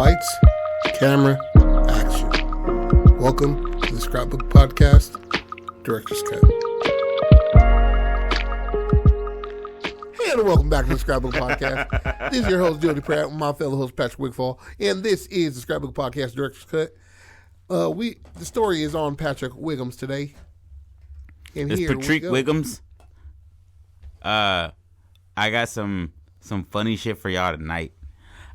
Lights, camera, action. Welcome to the Scrapbook Podcast, Director's Cut. And welcome back to the Scrapbook Podcast. This is your host, Jody Pratt, with my fellow host, Patrick Wigfall, and this is the Scrapbook Podcast, Director's Cut. The story is on Patrick Wiggums today. And it's Patrick Wiggums. I got some funny shit for y'all tonight.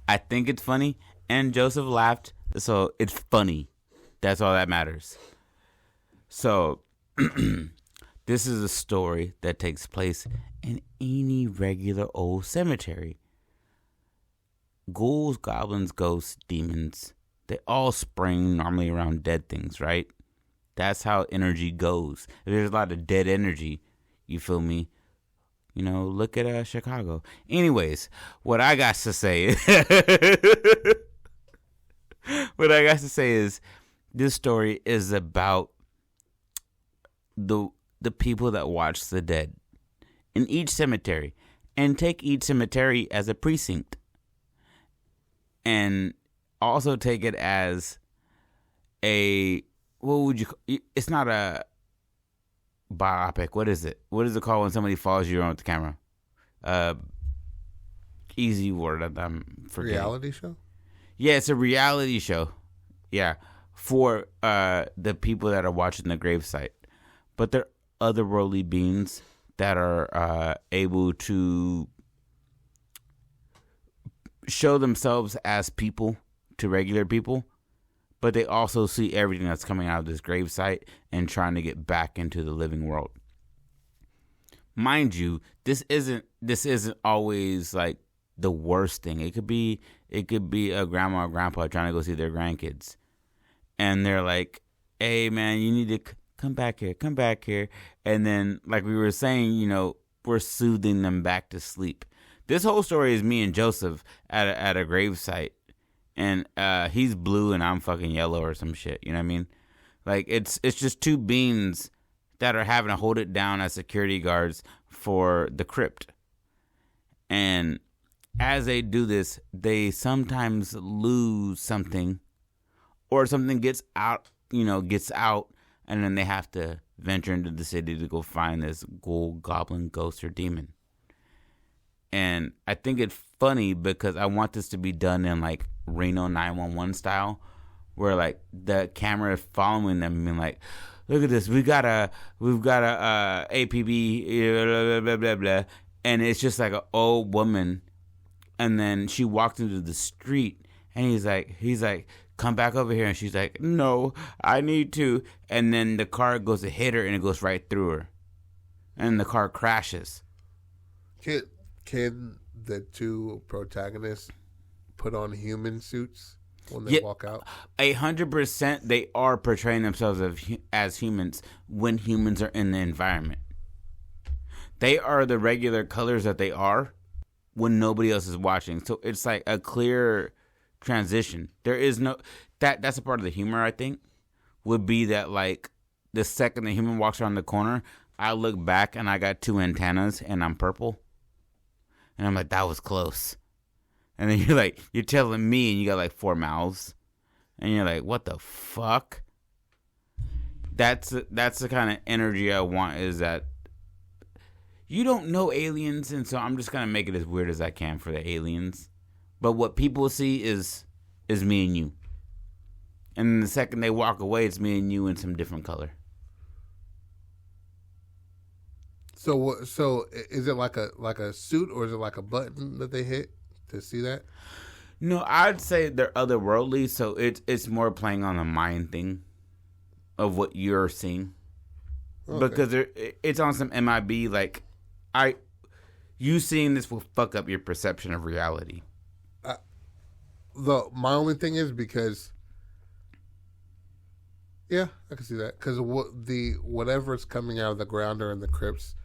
I think it's funny, and Joseph laughed, so it's funny. That's all that matters. So, this is a story that takes place in any regular old cemetery. Ghouls, goblins, ghosts, demons, they all spring normally around dead things, right? That's how energy goes. If there's a lot of dead energy, you feel me? You know, look at Chicago. Anyways, what I got to say is, this story is about the people that watch the dead in each cemetery, and take each cemetery as a precinct, and also take it as a, what would you? It's not a biopic. What is it? What is it called when somebody follows you around with the camera? Easy word. I'm forgetting. Reality show? Yeah, it's a reality show. Yeah, for the people that are watching the gravesite. But they're otherworldly beings that are able to show themselves as people to regular people. But they also see everything that's coming out of this gravesite and trying to get back into the living world. Mind you, this isn't always like the worst thing. It could be a grandma or grandpa trying to go see their grandkids, and they're like, "Hey man, you need to come back here." And then, like we were saying, you know, we're soothing them back to sleep. This whole story is me and Joseph at a gravesite. And he's blue and I'm fucking yellow or some shit. You know what I mean? Like, it's just two beings that are having to hold it down as security guards for the crypt. And as they do this, they sometimes lose something, or something gets out, and then they have to venture into the city to go find this ghoul, goblin, ghost, or demon. And I think it's funny because I want this to be done in like Reno 911 style, where like the camera is following them and being like, "Look at this, we've got a APB, blah, blah, blah, blah." And it's just like an old woman, and then she walked into the street, and he's like, "Come back over here," and she's like, "No, I need to," and then the car goes to hit her, and it goes right through her, and the car crashes. Can the two protagonists put on human suits when they walk out? 100% they are portraying themselves as humans when humans are in the environment. They are the regular colors that they are when nobody else is watching. So it's like a clear transition. There is no... That's a part of the humor, I think, would be that like the second the human walks around the corner, I look back and I got two antennas and I'm purple. And I'm like, that was close. And then you're telling me, and you got like 4 mouths. And you're like, what the fuck? That's the kind of energy I want, is that you don't know aliens, and so I'm just going to make it as weird as I can for the aliens. But what people see is me and you. And then the second they walk away, it's me and you in some different color. So is it like a suit, or is it like a button that they hit to see that? No, I'd say they're otherworldly, so it's more playing on the mind thing of what you're seeing. Okay. Because it's on some MIB, like, you seeing this will fuck up your perception of reality. My only thing is because, yeah, I can see that, because whatever's coming out of the ground or in the crypts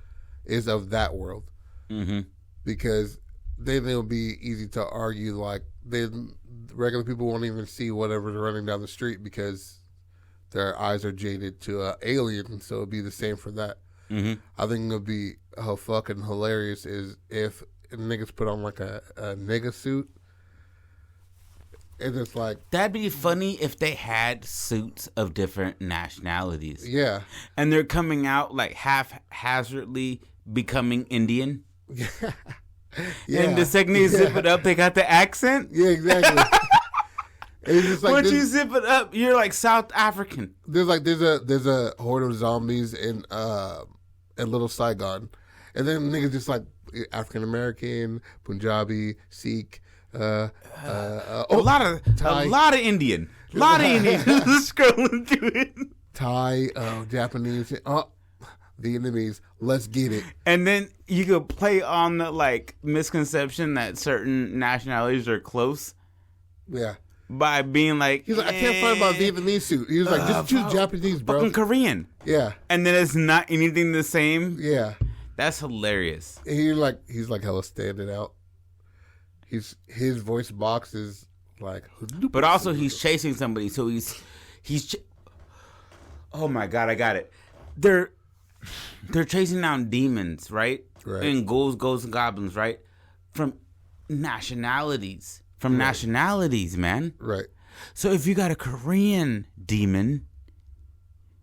is of that world. Mm-hmm. Because then it'll be easy to argue, like, regular people won't even see whatever's running down the street because their eyes are jaded to an alien, so it'll be the same for that. Mm-hmm. I think it'll be how fucking hilarious is if niggas put on like a nigga suit And it's like... That'd be funny if they had suits of different nationalities. Yeah. And they're coming out like haphazardly becoming Indian. Yeah. And the second they zip it up, they got the accent. Yeah, exactly. It's just like once you zip it up, you're like South African. There's a horde of zombies in Little Saigon, and then niggas just like African American, Punjabi, Sikh, a lot of Indian, scrolling through it. Thai, Japanese, Vietnamese. Let's get it. And then you could play on the like misconception that certain nationalities are close. Yeah. By being like, he's like, I can't find my Vietnamese suit. He was like, just choose Japanese, bro. Fucking Korean. Yeah. And then it's not anything the same. Yeah. That's hilarious. And he's like hella standing out. His voice box is like, but also he's chasing somebody, so oh my god, I got it. They're chasing down demons, right? Right. And ghosts and goblins, right? From nationalities. Nationalities, man. Right. So if you got a Korean demon,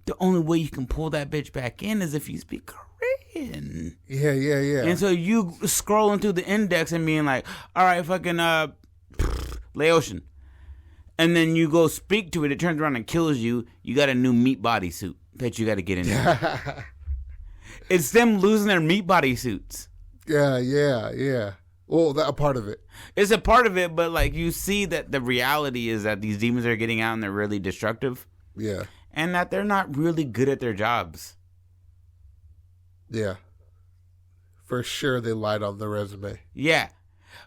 the only way you can pull that bitch back in is if you speak Korean. Yeah. And so you scrolling through the index and being like, all right, fucking Laotian. And then you go speak to it, it turns around and kills you. You got a new meat bodysuit that you got to get in there. It's them losing their meat bodysuits. Yeah. Well, a part of it. It's a part of it, but like you see that the reality is that these demons are getting out and they're really destructive. Yeah. And that they're not really good at their jobs. Yeah. For sure they lied on the resume. Yeah.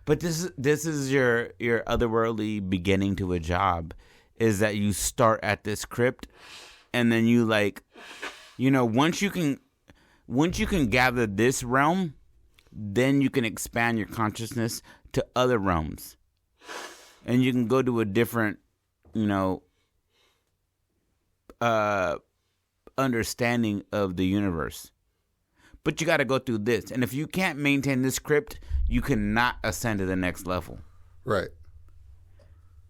But this is your otherworldly beginning to a job, is that you start at this crypt and then you like, once you can gather this realm, then you can expand your consciousness to other realms. And you can go to a different, understanding of the universe. But you got to go through this. And if you can't maintain this crypt, you cannot ascend to the next level. Right.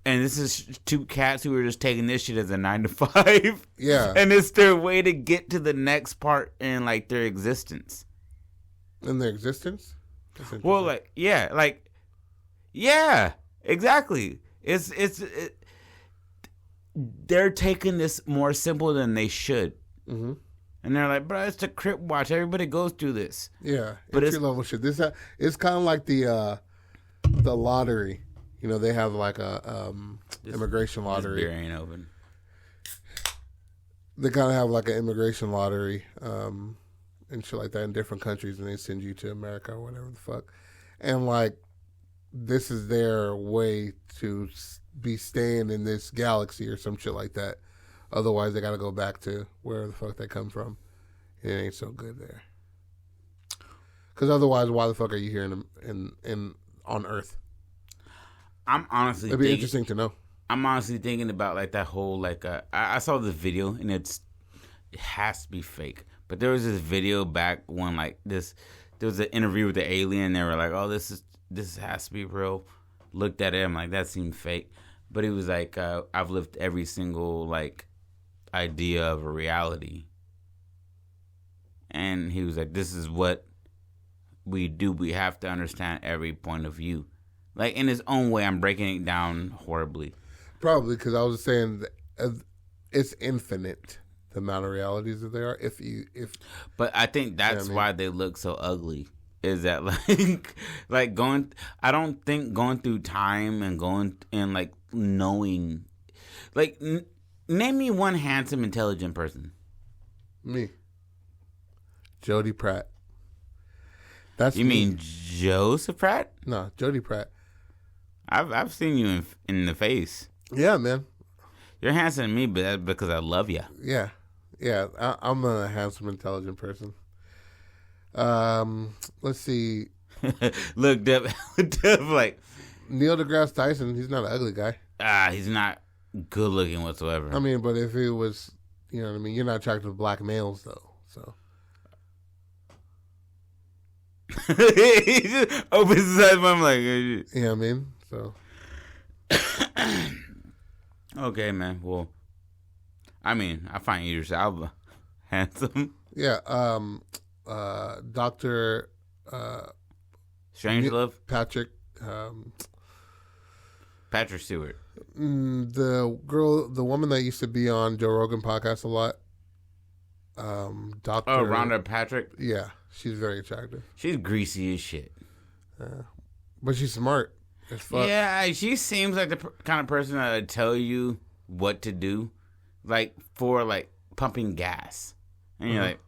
And this is two cats who are just taking this shit as a 9 to 5. Yeah. And it's their way to get to the next part in like their existence. In their existence? Well, yeah, exactly. They're taking this more simple than they should. Mm-hmm. And they're like, bro, it's the Crypt Watch. Everybody goes through this. Yeah, but entry level shit. It's kind of like the lottery. They have like a immigration lottery. This beer ain't open. They kind of have like an immigration lottery and shit like that in different countries, and they send you to America or whatever the fuck. And like, this is their way to be staying in this galaxy or some shit like that. Otherwise, they got to go back to wherever the fuck they come from. It ain't so good there. Because otherwise, why the fuck are you here on Earth? I'm honestly it'd be interesting to know. I'm honestly thinking about like that whole like I saw this video and it has to be fake. But there was this video back when like this. There was an interview with the alien. They were like, "Oh, this has to be real." Looked at it, I'm like, "That seemed fake." But he was like, "I've lived every single like idea of a reality," and he was like, "This is what we do. We have to understand every point of view." Like in his own way, I'm breaking it down horribly. Probably because I was saying that it's infinite. The amount of realities that there are, but I think that's why they look so ugly. Is that like going? I don't think going through time and going and like knowing, like name me one handsome, intelligent person. Me, Jodie Pratt. That's you mean Joseph Pratt? No, Jodie Pratt. I've seen you in the face. Yeah, man. You're handsome to me, but that's because I love you. Yeah. Yeah, I'm a handsome, intelligent person. Let's see. Looked up like Neil deGrasse Tyson. He's not an ugly guy. He's not good looking whatsoever. I mean, but if it was, you know what I mean. You're not attracted to black males though, so. He just opens his eyes. I'm like, yeah, I mean, so. Okay, man. Well, I mean, I find Idris Elba handsome. Yeah. Dr. Strangelove. Patrick. Patrick Stewart. The woman that used to be on Joe Rogan podcast a lot. Dr. Rhonda Patrick. Yeah, she's very attractive. She's greasy as shit. But she's smart as fuck. Yeah, she seems like the kind of person that would tell you what to do, like for like pumping gas, and you're like,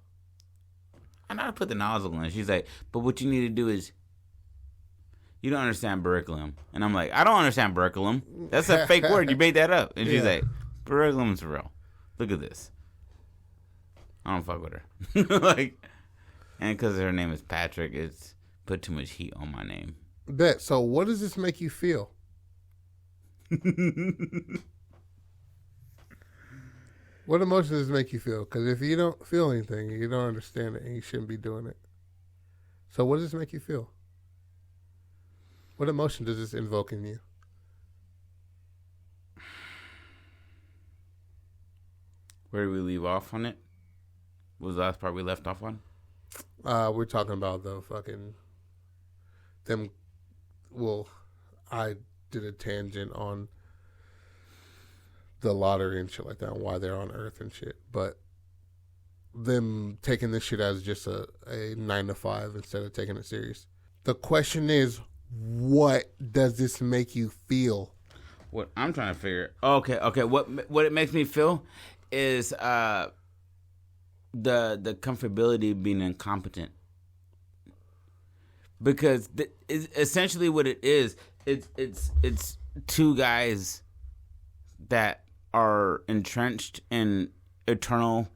I know how to put the nozzle in. She's like, but what you need to do is, you don't understand curriculum. And I'm like, I don't understand curriculum. That's a fake word. You made that up. And she's like, curriculum's real. Look at this. I don't fuck with her. Like, and because her name is Patrick, it's put too much heat on my name. Bet. So what does this make you feel? What emotion does this make you feel? Because if you don't feel anything, you don't understand it, and you shouldn't be doing it. So what does this make you feel? What emotion does this invoke in you? Where did we leave off on it? What was the last part we left off on? We're talking about the fucking them. Well, I did a tangent on the lottery and shit like that, and why they're on Earth and shit. But them taking this shit as just a 9 to 5 instead of taking it serious. The question is, what does this make you feel? What I'm trying to figure. Okay. What it makes me feel is the comfortability of being incompetent. Because essentially what it is, it's two guys that are entrenched in eternal,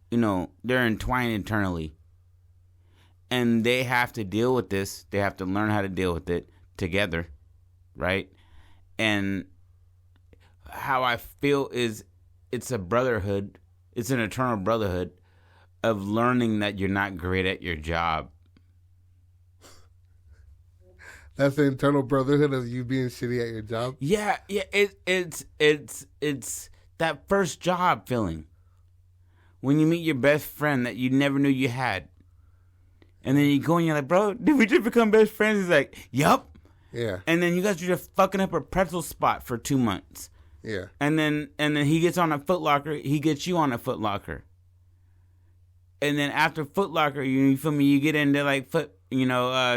they're entwined eternally. And they have to deal with this. They have to learn how to deal with it together, right? And how I feel is it's a brotherhood. It's an eternal brotherhood of learning that you're not great at your job. That's the internal brotherhood of you being shitty at your job? Yeah. It's that first job feeling. When you meet your best friend that you never knew you had. And then you go and you're like, bro, did we just become best friends? He's like, yup. Yeah. And then you guys are just fucking up a pretzel spot for 2 months. Yeah. And then he gets on a Foot Locker. He gets you on a Foot Locker. And then after Foot Locker, you feel me? You get into like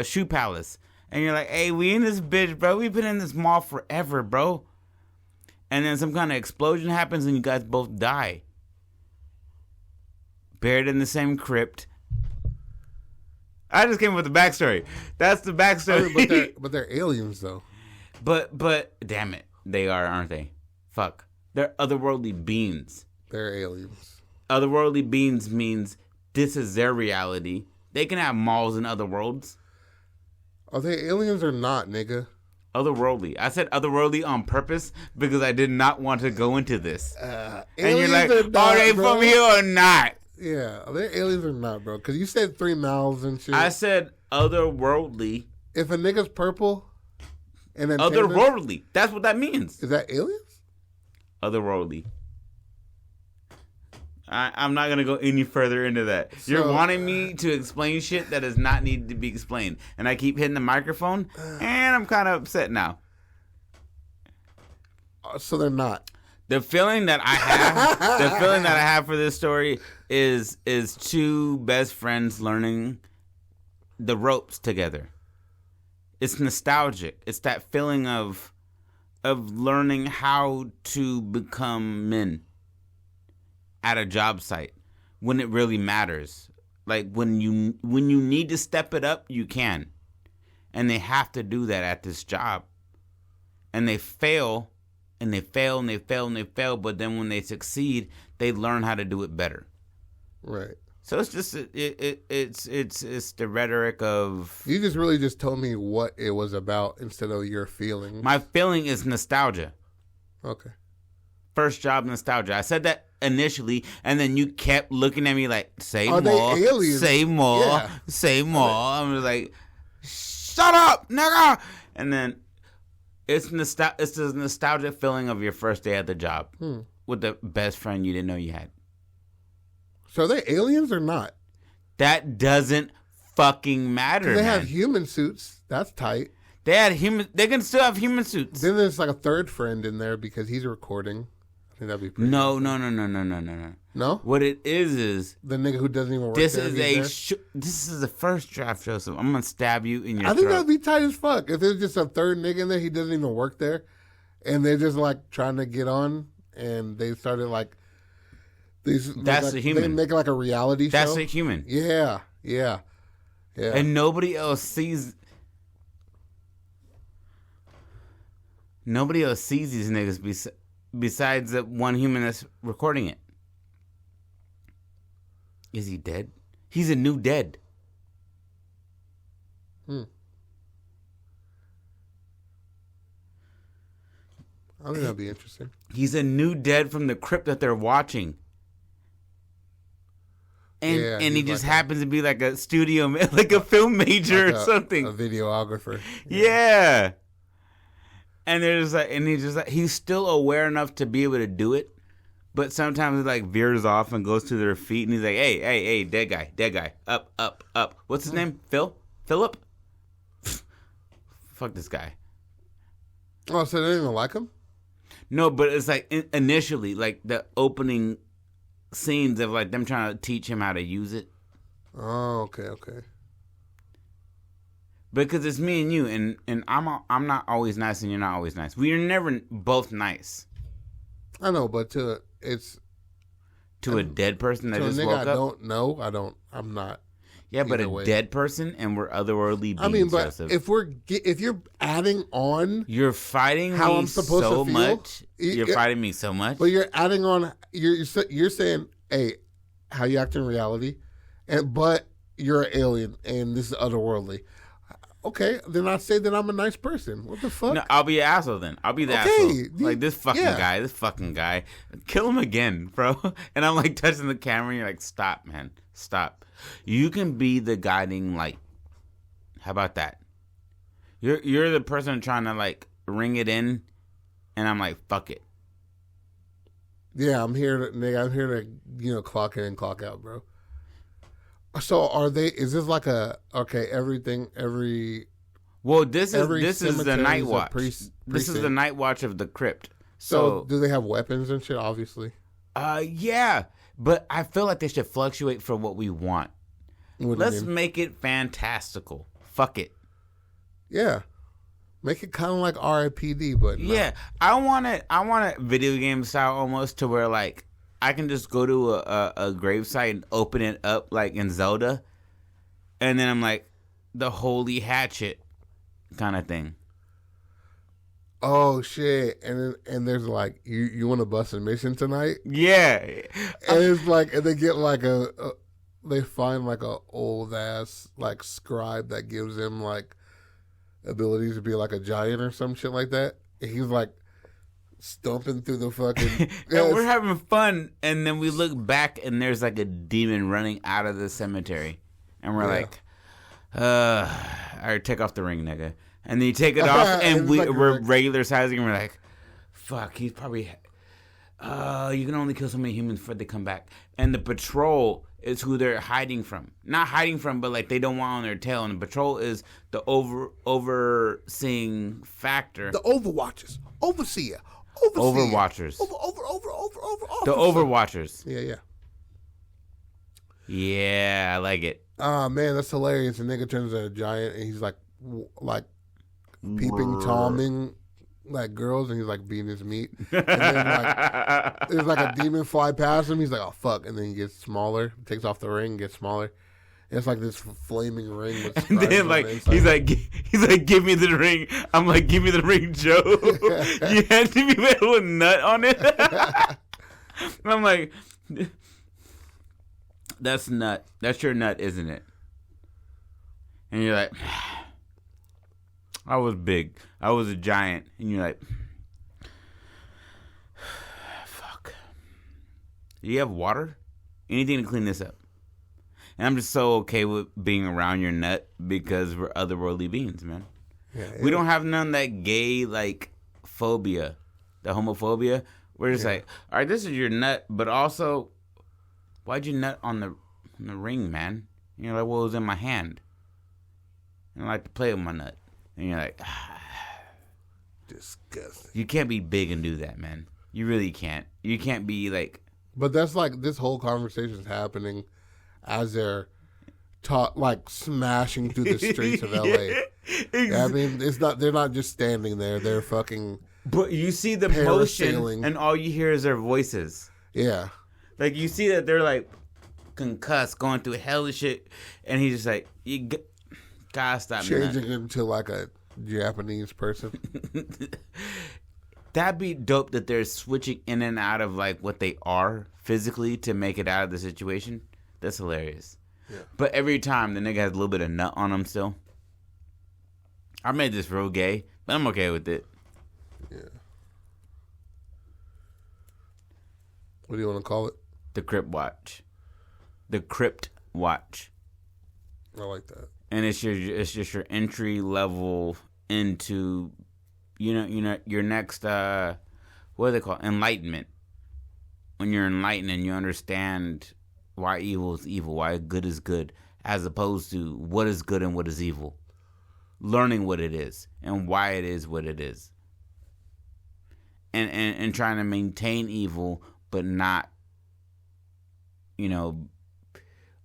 Shoe Palace. And you're like, hey, we in this bitch, bro. We've been in this mall forever, bro. And then some kind of explosion happens and you guys both die. Buried in the same crypt. I just came up with the backstory. That's the backstory. But they're aliens, though. But damn it, they are, aren't they? Fuck, they're otherworldly beings. They're aliens. Otherworldly beings means this is their reality. They can have malls in other worlds. Are they aliens or not, nigga? Otherworldly. I said otherworldly on purpose because I did not want to go into this. And you're like, are they from here or not? Yeah, are they aliens or not, bro? Because you said 3 mouths and shit. I said otherworldly. If a nigga's purple and then otherworldly, that's what that means. Is that aliens? Otherworldly. I'm not going to go any further into that. You're wanting me to explain shit that does not need to be explained. And I keep hitting the microphone, and I'm kind of upset now. So they're not. The feeling that I have, for this story is two best friends learning the ropes together. It's nostalgic. It's that feeling of learning how to become men at a job site when it really matters. Like when you need to step it up, you can. And they have to do that at this job. And they fail. And they fail, and they fail, and they fail. But then when they succeed, they learn how to do it better. Right. So it's just it's the rhetoric of. You just really just told me what it was about instead of your feeling. My feeling is nostalgia. Okay. First job nostalgia. I said that initially, and then you kept looking at me like, say Are more, they aliens? say more, Yeah. say more. I'm just like, shut up, nigga. And then. It's the nostalgic feeling of your first day at the job with the best friend you didn't know you had. So are they aliens or not? That doesn't fucking matter. They have human suits. That's tight. They can still have human suits. Then there's like a third friend in there because he's recording. I think that'd be pretty. No. No? What it is the nigga who doesn't even work this there. This is the first draft, Joseph. I'm gonna stab you in your throat. I think that'd be tight as fuck. If there's just a third nigga in there, he doesn't even work there, and they're just like trying to get on, and they started like these. That's like, a human. They make like a reality show. That's a human. Yeah. And nobody else sees. Nobody else sees these niggas besides the one human that's recording it. Is he dead? He's a new dead. I think that'd be interesting. He's a new dead from the crypt that they're watching. And he just happens to be like a studio, like a film major or something. A videographer. Yeah. And there's like, and he's still aware enough to be able to do it, but sometimes he like veers off and goes to their feet, and he's like, "Hey, dead guy, up. What's his name? Philip? Fuck this guy." Oh, so they didn't even like him? No, but it's like initially, like the opening scenes of like them trying to teach him how to use it. Oh, okay. Because it's me and you, and I'm not always nice, and you're not always nice. We are never both nice. I know, but to a dead person that just woke up. I don't know. I'm not. Yeah, but a dead person, and we're otherworldly beings. I mean, but Joseph. if you're adding on, you're fighting how me I'm supposed so to feel, much. You're fighting me so much. But you're adding on. You're saying, hey, how you act in reality, but you're an alien, and this is otherworldly. Okay, then I say that I'm a nice person. What the fuck? No, I'll be an asshole then. I'll be the asshole. Like this fucking guy. Kill him again, bro. And I'm like touching the camera and you're like, stop, man. Stop. You can be the guiding light. How about that? You're the person trying to like ring it in, and I'm like, fuck it. Yeah, I'm here to clock in and clock out, bro. So is this like Well, this is the night watch. This is the night watch of the crypt. So do they have weapons and shit, obviously? Yeah. But I feel like they should fluctuate for what we want. Let's make it fantastical. Fuck it. Yeah. Make it kind of like R.I.P.D., but not. Yeah. I want it video game style almost to where like I can just go to a gravesite and open it up like in Zelda, and then I'm like, the holy hatchet kind of thing. Oh shit! And there's like, you want to bust a mission tonight? Yeah. And it's like, and they get like they find like a old ass like scribe that gives him like abilities to be like a giant or some shit like that. And he's like stomping through the fucking. And we're having fun, and then we look back, and there's like a demon running out of the cemetery, and we're like, all right, take off the ring, nigga. And then you take it off, and we're regular sizing, and we're like, fuck, he's probably. You can only kill so many humans before they come back. And the patrol is who they're hiding from. Not hiding from, but like they don't want on their tail. And the patrol is the overseeing factor. The overwatchers, overseer. Overwatchers. The Overwatchers. Yeah. Yeah, I like it. Oh man, that's hilarious. The nigga turns into a giant, and he's like peeping Tomming like girls, and he's like beating his meat. And then like there's like a demon fly past him. He's like, oh fuck, and then he gets smaller, takes off the ring, gets smaller. It's like this flaming ring with and then like he's like give me the ring. I'm like, give me the ring, Joe. You had to be able to nut on it. And I'm like, that's nut. That's your nut, isn't it? And you're like, I was big. I was a giant. And you're like, fuck. Do you have water? Anything to clean this up? And I'm just so okay with being around your nut because we're otherworldly beings, man. We don't have none of that gay like phobia, the homophobia. We're just like, all right, this is your nut, but also, why'd you nut on the ring, man? And you're like, well, it was in my hand. And I like to play with my nut. And you're like, disgusting. You can't be big and do that, man. You really can't. You can't be like. But that's like this whole conversation is happening as they're like smashing through the streets of LA. I mean, it's not. They're not just standing there. They're fucking. But you see the motion, and all you hear is their voices. Yeah. Like, you see that they're, like, concussed, going through hell and shit, and he's just like, you gotta stop changing him to, like, a Japanese person. That'd be dope that they're switching in and out of, like, what they are physically to make it out of the situation. That's hilarious. Yeah. But every time, the nigga has a little bit of nut on him still. I made this real gay, but I'm okay with it. Yeah. What do you want to call it? The Crypt Watch. The Crypt Watch. I like that. And it's just your entry level into, your next what do they call it? Enlightenment. When you're enlightened and you understand why evil is evil, why good is good, as opposed to what is good and what is evil. Learning what it is and why it is what it is. And trying to maintain evil, but not,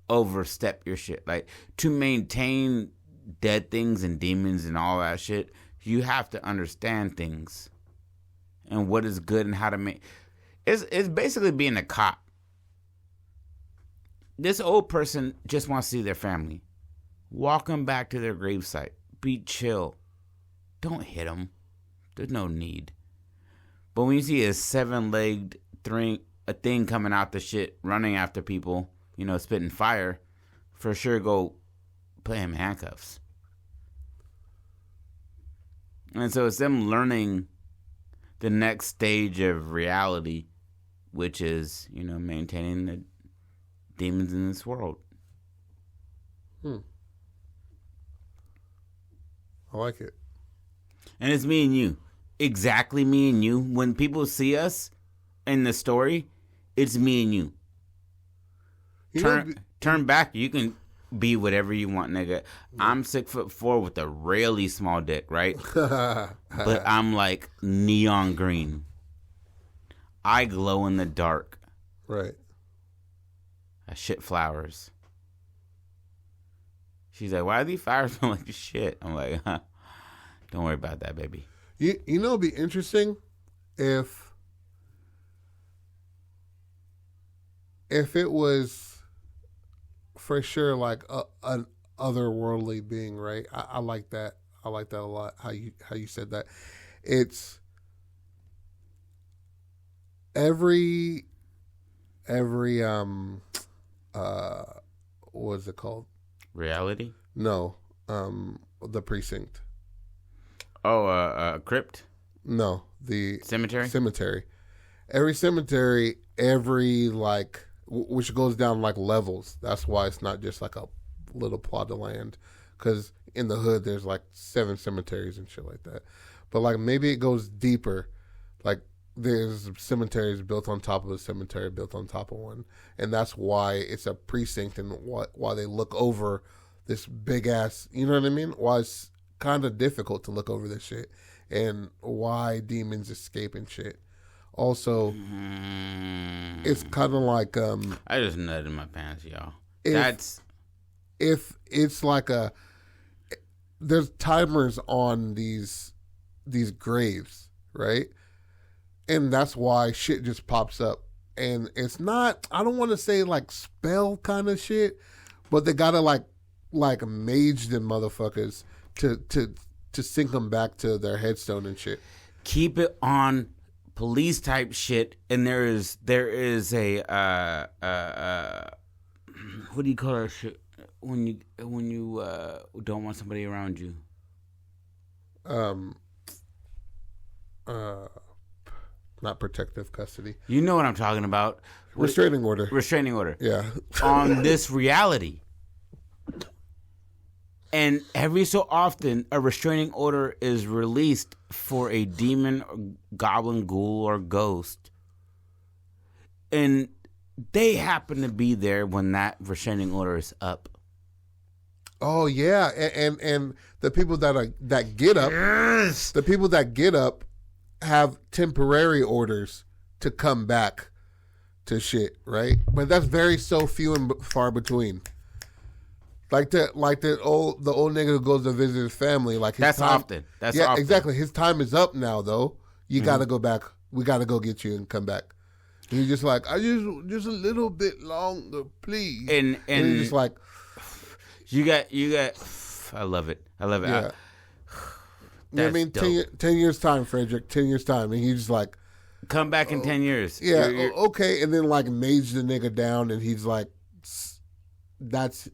overstep your shit. Like, to maintain dead things and demons and all that shit, you have to understand things and what is good and how to make. It's basically being a cop. This old person just wants to see their family. Walk them back to their gravesite. Be chill. Don't hit them. There's no need. But when you see a 7-legged thing coming out the shit, running after people, spitting fire, for sure go put him in handcuffs. And so it's them learning the next stage of reality, which is, maintaining the demons in this world. I like it. And it's me and you. Exactly me and you. When people see us in the story, it's me and you. Turn back. You can be whatever you want, nigga. I'm 6'4" with a really small dick, right? But I'm like neon green. I glow in the dark. Right. I shit flowers. She's like, why are these flowers smell like shit? I'm like, don't worry about that, baby. It'd be interesting if it was for sure like an otherworldly being, right? I like that. I like that a lot. How you said that. It's every what is it called? Reality? No, the precinct. Oh, crypt? No, the cemetery. Every cemetery, which goes down like levels. That's why it's not just like a little plot of land. Because in the hood, there's like 7 cemeteries and shit like that. But like maybe it goes deeper. Like there's cemeteries built on top of a cemetery built on top of one. And that's why it's a precinct and why they look over this big ass, you know what I mean? Why it's kind of difficult to look over this shit. And why demons escape and shit. Also, it's kind of like I just nutted my pants, y'all. If it's like there's timers on these graves, right? And that's why shit just pops up. And it's not, I don't want to say like spell kind of shit, but they gotta like mage them motherfuckers to sync them back to their headstone and shit. Keep it on police type shit, and there is a what do you call that shit when you don't want somebody around you? Not protective custody. You know what I'm talking about. Restraining order. Restraining order. Yeah. On this reality. And every so often, a restraining order is released for a demon, or goblin, ghoul, or ghost. And they happen to be there when that restraining order is up. Oh yeah, and the people that get up, Yes. the people that get up have temporary orders to come back to shit, right? But that's very so few and far between. The old nigga who goes to visit his family, like his That's time, often. That's often. exactly. His time is up now, though. You gotta go back. We gotta go get you and come back. And he's just like, I just a little bit longer, please. And he's just like, you got. I love it. yeah. You know what I mean? Dope. 10 years time, Frederick. 10 years time, and he's just like, Come back in 10 years. yeah, okay. And then like mage the nigga down, and he's like, that's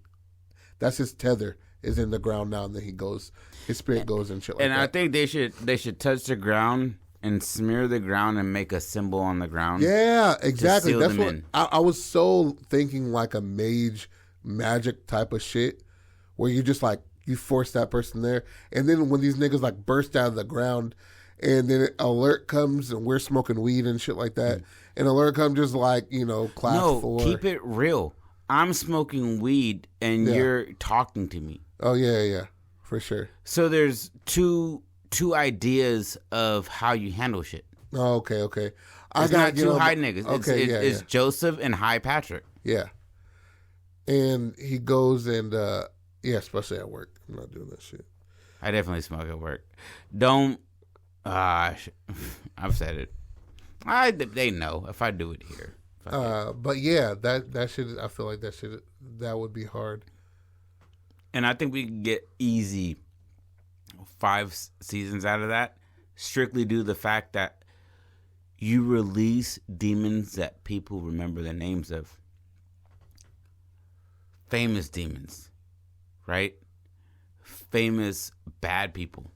his tether is in the ground now, and then his spirit goes and shit like that. And I think they should touch the ground and smear the ground and make a symbol on the ground. Yeah, exactly. seal That's them what in. I was so thinking, like a mage magic type of shit, where you just like you force that person there, and then when these niggas like burst out of the ground, and then alert comes, and we're smoking weed and shit like that, and alert comes just like class 4. Keep it real. I'm smoking weed and you're talking to me. Oh yeah, for sure. So there's two ideas of how you handle shit. Oh, okay. It's not two high niggas. Okay, it's Joseph and High Patrick. Yeah. And he goes and especially at work. I'm not doing that shit. I definitely smoke at work. Don't. I've said it. They know if I do it here. But yeah, that should. I feel like that would be hard. And I think we can get easy 5 seasons out of that, strictly due to the fact that you release demons that people remember the names of. Famous demons, right? Famous bad people.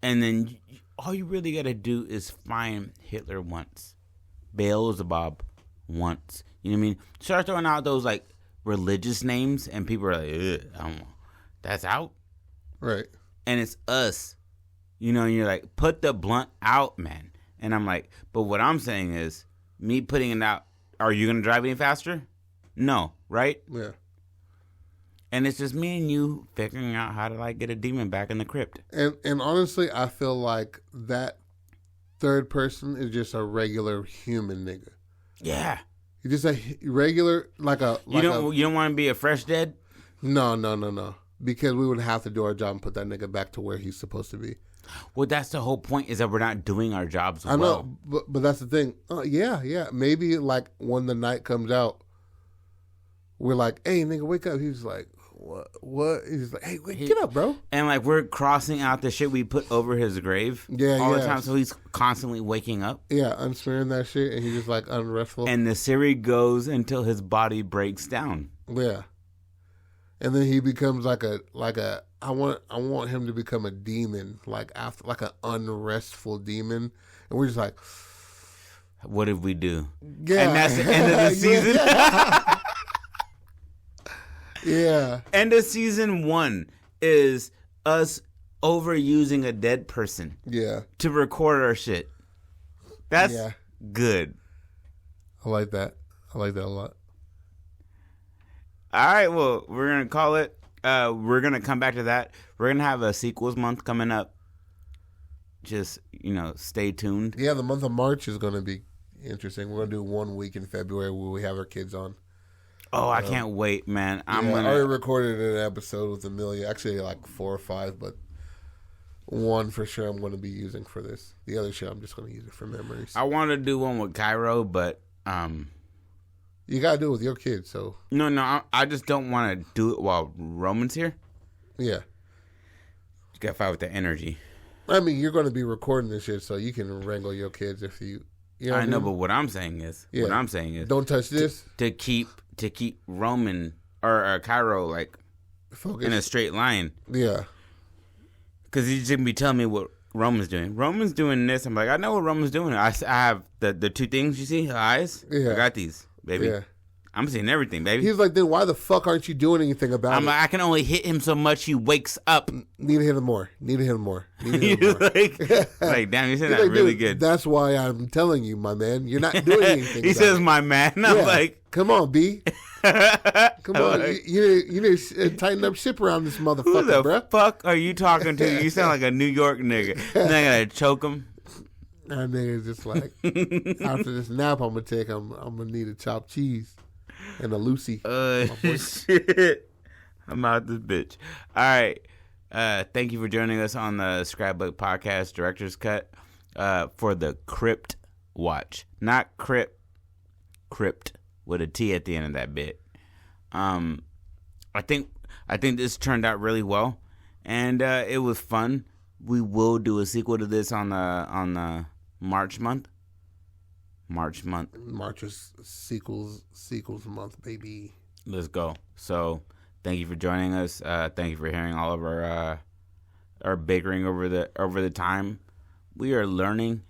And then all you really got to do is find Hitler once. Beelzebub once. You know what I mean? Start throwing out those like religious names and people are like, that's out. Right. And it's us. And you're like, put the blunt out, man. And I'm like, but what I'm saying is, me putting it out, are you going to drive any faster? No, right? Yeah. And it's just me and you figuring out how to like get a demon back in the crypt. And honestly, I feel like that third person is just a regular human nigga. Yeah. You're just a regular, you don't want to be a fresh dead? No. Because we would have to do our job and put that nigga back to where he's supposed to be. Well, that's the whole point, is that we're not doing our jobs well. I know, but that's the thing. Yeah. Maybe like when the night comes out, we're like, hey, nigga, wake up. He's like, what? He's like, hey, get up, bro. And like we're crossing out the shit we put over his grave all the time, so he's constantly waking up. Yeah, unsmearing that shit, and he's just like unrestful. And the series goes until his body breaks down. Yeah. And then he becomes like a I want him to become a demon, like after like an unrestful demon. And we're just like, what did we do? Yeah. And that's the end of the season. Yeah. End of season 1 is us overusing a dead person. Yeah. To record our shit. That's good. I like that. I like that a lot. All right, well, we're going to call it. We're going to come back to that. We're going to have a sequels month coming up. Just, stay tuned. Yeah, the month of March is going to be interesting. We're going to do 1 week in February where we have our kids on. Oh, I can't wait, man. I already recorded an episode with Amelia. Actually, like 4 or 5, but 1 for sure I'm going to be using for this. The other shit, I'm just going to use it for memories. I want to do one with Cairo, but... You got to do it with your kids, so... No, I just don't want to do it while Roman's here. Yeah. You got to fight with the energy. I mean, you're going to be recording this shit, so you can wrangle your kids if you... I know, but what I'm saying is... Don't touch this. To keep Roman or Cairo like focus in a straight line. Yeah. Because he's going to be telling me what Roman's doing. Roman's doing this. I'm like, I know what Roman's doing. I have the 2 things you see, the eyes. Yeah. I got these, baby. Yeah. I'm seeing everything, baby. He's like, then why the fuck aren't you doing anything about it? I can only hit him so much he wakes up. Need to hit him more. Like, damn, you said that really good. That's why I'm telling you, my man. You're not doing anything. He says, my man. I'm like, come on, B. Come on. You need to tighten up ship around this motherfucker, who the bruh. fuck are you talking to? You sound like a New York nigga. Then I gotta choke him. That nigga's just like, after this nap I'm gonna take, I'm gonna need a chopped cheese and a Lucy. Shit. I'm out this bitch. All right. Thank you for joining us on the Scrapbook Podcast Director's Cut for the Crypt Watch. Not Crypt. Crypt with a T at the end of that bit. I think this turned out really well, and it was fun. We will do a sequel to this on the March month. March is sequels month, baby. Let's go. So thank you for joining us. Thank you for hearing all of our bickering over the time. We are learning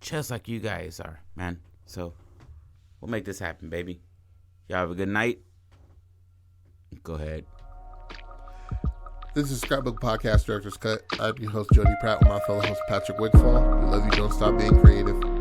just like you guys are, man. So we'll make this happen, baby. Y'all have a good night. Go ahead. This is Scrapbook Podcast Director's Cut. I'm your host, Jody Pratt, with my fellow host, Patrick Wickfall. We love you. Don't stop being creative.